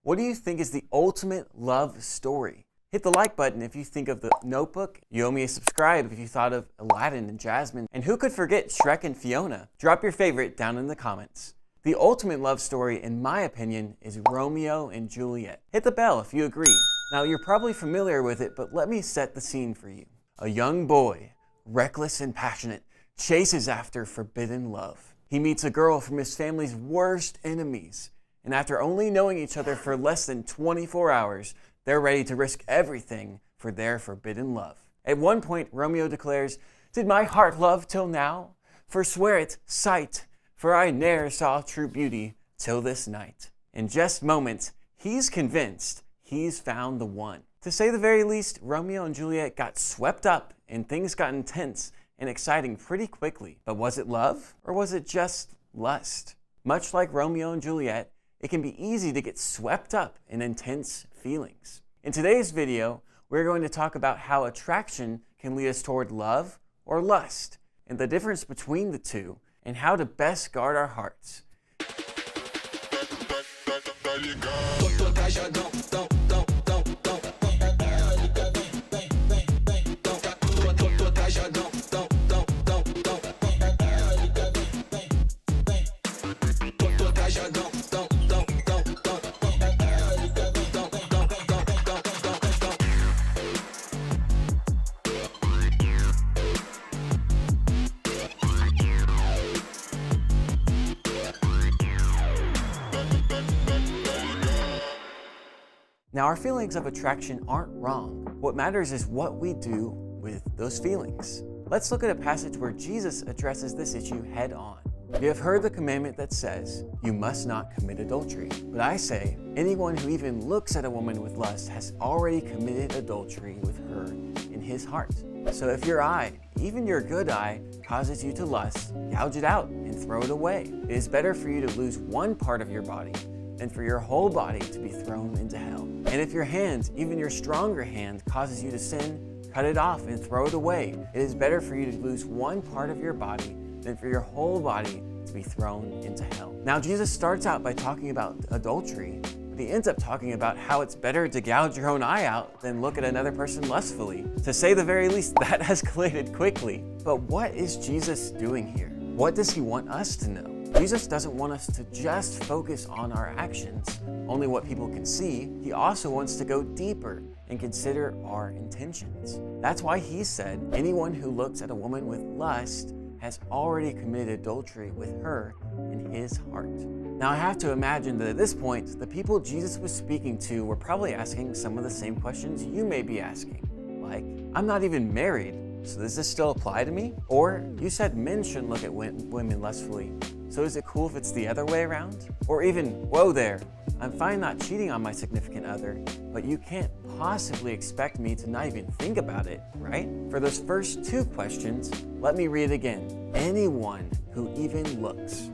What do you think is the ultimate love story? Hit the like button if you think of The Notebook. You owe me a subscribe if you thought of Aladdin and Jasmine. And who could forget Shrek and Fiona? Drop your favorite down in the comments. The ultimate love story, in my opinion, is Romeo and Juliet. Hit the bell if you agree. Now, you're probably familiar with it, but let me set the scene for you. A young boy, reckless and passionate, chases after forbidden love. He meets a girl from his family's worst enemies. And after only knowing each other for less than 24 hours, they're ready to risk everything for their forbidden love. At one point, Romeo declares, "Did my heart love till now? Forswear it, sight, for I ne'er saw true beauty till this night." In just moments, he's convinced he's found the one. To say the very least, Romeo and Juliet got swept up and things got intense and exciting pretty quickly. But was it love or was it just lust? Much like Romeo and Juliet, it can be easy to get swept up in intense feelings. In today's video, we're going to talk about how attraction can lead us toward love or lust, and the difference between the two, and how to best guard our hearts. Now, our feelings of attraction aren't wrong. What matters is what we do with those feelings. Let's look at a passage where Jesus addresses this issue head on. You have heard the commandment that says, "You must not commit adultery." But I say, anyone who even looks at a woman with lust has already committed adultery with her in his heart. So if your eye, even your good eye, causes you to lust, gouge it out and throw it away. It is better for you to lose one part of your body than for your whole body to be thrown into hell. And if your hand, even your stronger hand, causes you to sin, cut it off and throw it away. It is better for you to lose one part of your body than for your whole body to be thrown into hell. Now, Jesus starts out by talking about adultery, but he ends up talking about how it's better to gouge your own eye out than look at another person lustfully. To say the very least, that escalated quickly. But what is Jesus doing here? What does he want us to know? Jesus doesn't want us to just focus on our actions, only what people can see. He also wants to go deeper and consider our intentions. That's why he said, anyone who looks at a woman with lust has already committed adultery with her in his heart. Now, I have to imagine that at this point, the people Jesus was speaking to were probably asking some of the same questions you may be asking. Like, I'm not even married, so does this still apply to me? Or, you said men shouldn't look at women lustfully, so is it cool if it's the other way around? Or even, whoa there, I'm fine not cheating on my significant other, but you can't possibly expect me to not even think about it, right? For those first two questions, let me read it again. Anyone who even looks.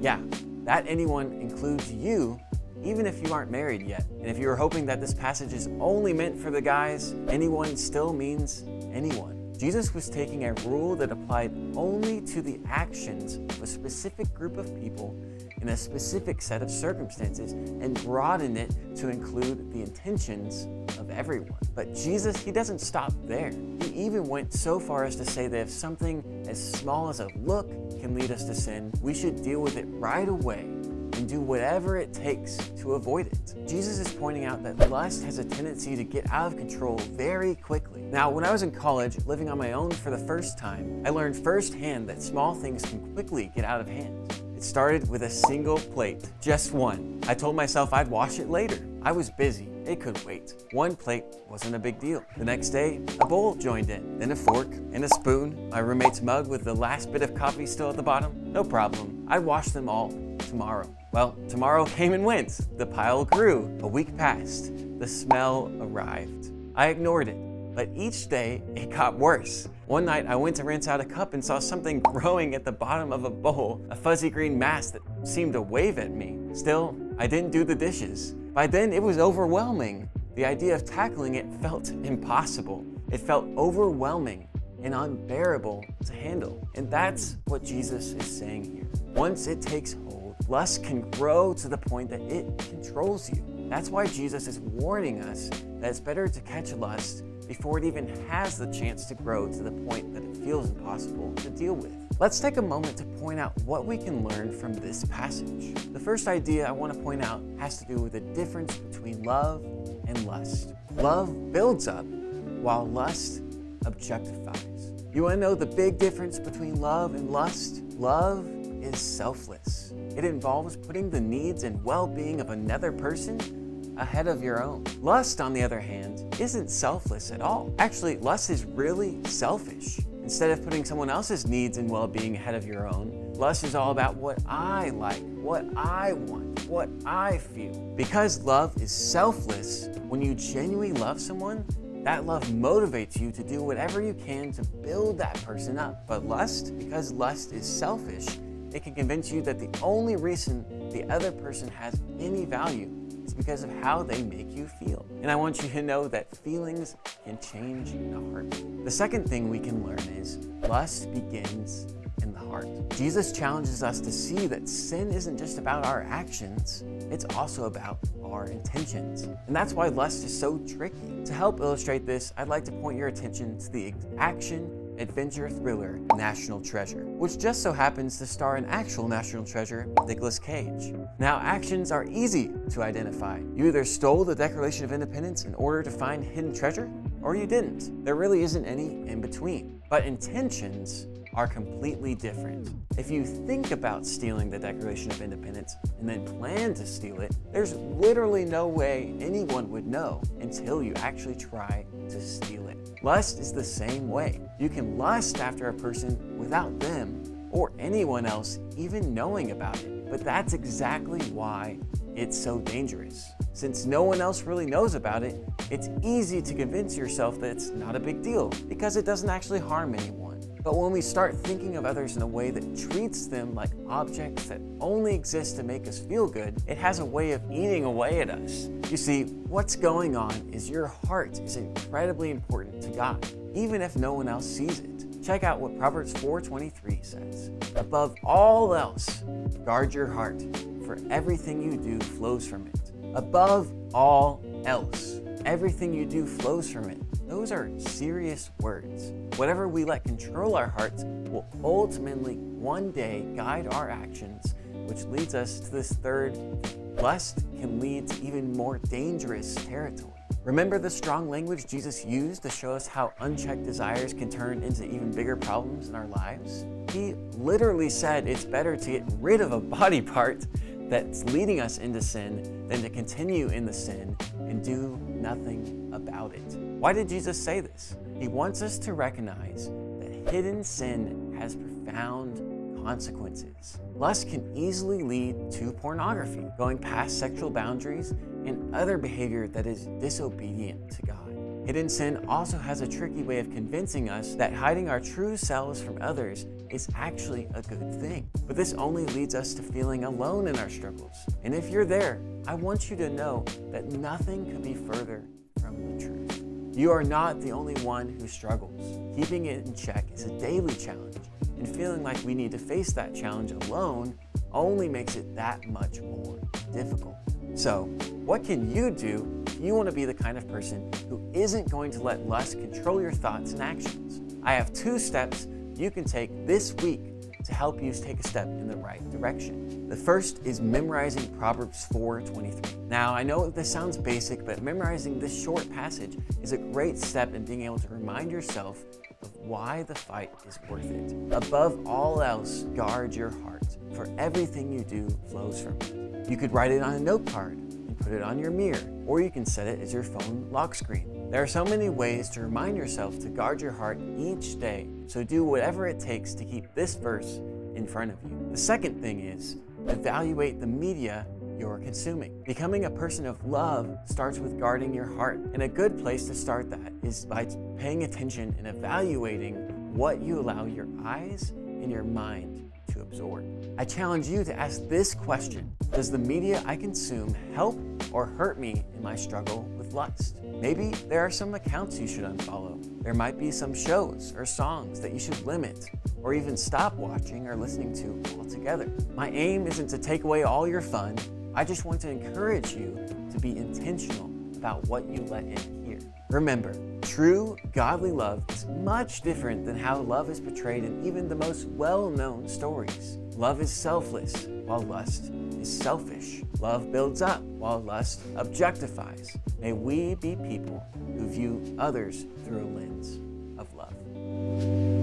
Yeah, that anyone includes you, even if you aren't married yet. And if you were hoping that this passage is only meant for the guys, anyone still means anyone. Jesus was taking a rule that applied only to the actions of a specific group of people in a specific set of circumstances and broadened it to include the intentions of everyone. But Jesus, he doesn't stop there. He even went so far as to say that if something as small as a look can lead us to sin, we should deal with it right away and do whatever it takes to avoid it. Jesus is pointing out that lust has a tendency to get out of control very quickly. Now, when I was in college, living on my own for the first time, I learned firsthand that small things can quickly get out of hand. It started with a single plate, just one. I told myself I'd wash it later. I was busy, it could wait. One plate wasn't a big deal. The next day, a bowl joined in, then a fork and a spoon, my roommate's mug with the last bit of coffee still at the bottom. No problem, I'd wash them all tomorrow. Well, tomorrow came and went. The pile grew. A week passed. The smell arrived. I ignored it, but each day it got worse. One night I went to rinse out a cup and saw something growing at the bottom of a bowl, a fuzzy green mass that seemed to wave at me. Still, I didn't do the dishes. By then it was overwhelming. The idea of tackling it felt impossible. It felt overwhelming and unbearable to handle. And that's what Jesus is saying here. Once it takes hold, lust can grow to the point that it controls you. That's why Jesus is warning us that it's better to catch lust before it even has the chance to grow to the point that it feels impossible to deal with. Let's take a moment to point out what we can learn from this passage. The first idea I want to point out has to do with the difference between love and lust. Love builds up, while lust objectifies. You want to know the big difference between love and lust? Love is selfless. It involves putting the needs and well-being of another person ahead of your own. Lust, on the other hand, isn't selfless at all. Actually, lust is really selfish. Instead of putting someone else's needs and well-being ahead of your own, lust is all about what I like, what I want, what I feel. Because love is selfless, when you genuinely love someone, that love motivates you to do whatever you can to build that person up. But lust, because lust is selfish, it can convince you that the only reason the other person has any value is because of how they make you feel. And I want you to know that feelings can change in a heartbeat. The second thing we can learn is lust begins in the heart. Jesus challenges us to see that sin isn't just about our actions, it's also about our intentions. And that's why lust is so tricky. To help illustrate this, I'd like to point your attention to the action-adventure thriller National Treasure, which just so happens to star an actual National Treasure, Nicolas Cage. Now, actions are easy to identify. You either stole the Declaration of Independence in order to find hidden treasure, or you didn't. There really isn't any in between. But intentions are completely different. If you think about stealing the Declaration of Independence and then plan to steal it, there's literally no way anyone would know until you actually try to steal it. Lust is the same way. You can lust after a person without them or anyone else even knowing about it. But that's exactly why it's so dangerous. Since no one else really knows about it, it's easy to convince yourself that it's not a big deal because it doesn't actually harm anyone. But when we start thinking of others in a way that treats them like objects that only exist to make us feel good, it has a way of eating away at us. You see, what's going on is your heart is incredibly important to God, even if no one else sees it. Check out what Proverbs 4:23 says. Above all else, guard your heart, for everything you do flows from it. Above all else, everything you do flows from it. Those are serious words. Whatever we let control our hearts will ultimately one day guide our actions, which leads us to this third thing. Lust can lead to even more dangerous territory. Remember the strong language Jesus used to show us how unchecked desires can turn into even bigger problems in our lives? He literally said it's better to get rid of a body part that's leading us into sin than to continue in the sin and do nothing about it. Why did Jesus say this? He wants us to recognize that hidden sin has profound consequences. Lust can easily lead to pornography, going past sexual boundaries, and other behavior that is disobedient to God. Hidden sin also has a tricky way of convincing us that hiding our true selves from others is actually a good thing. But this only leads us to feeling alone in our struggles. And if you're there, I want you to know that nothing could be further from the truth. You are not the only one who struggles. Keeping it in check is a daily challenge, and feeling like we need to face that challenge alone only makes it that much more difficult. So, what can you do if you want to be the kind of person who isn't going to let lust control your thoughts and actions? I have 2 steps you can take this week to help you take a step in the right direction. The first is memorizing Proverbs 4:23. Now, I know this sounds basic, but memorizing this short passage is a great step in being able to remind yourself of why the fight is worth it. Above all else, guard your heart, for everything you do flows from it. You could write it on a note card and put it on your mirror, or you can set it as your phone lock screen. There are so many ways to remind yourself to guard your heart each day, so do whatever it takes to keep this verse in front of you. The second thing is evaluate the media you're consuming. Becoming a person of love starts with guarding your heart, and a good place to start that is by paying attention and evaluating what you allow your eyes and your mind to absorb. I challenge you to ask this question: does the media I consume help or hurt me in my struggle with lust? Maybe there are some accounts you should unfollow. There might be some shows or songs that you should limit or even stop watching or listening to altogether. My aim isn't to take away all your fun, I just want to encourage you to be intentional about what you let in here. Remember, true godly love is much different than how love is portrayed in even the most well-known stories. Love is selfless, while lust is selfish. Love builds up, while lust objectifies. May we be people who view others through a lens of love.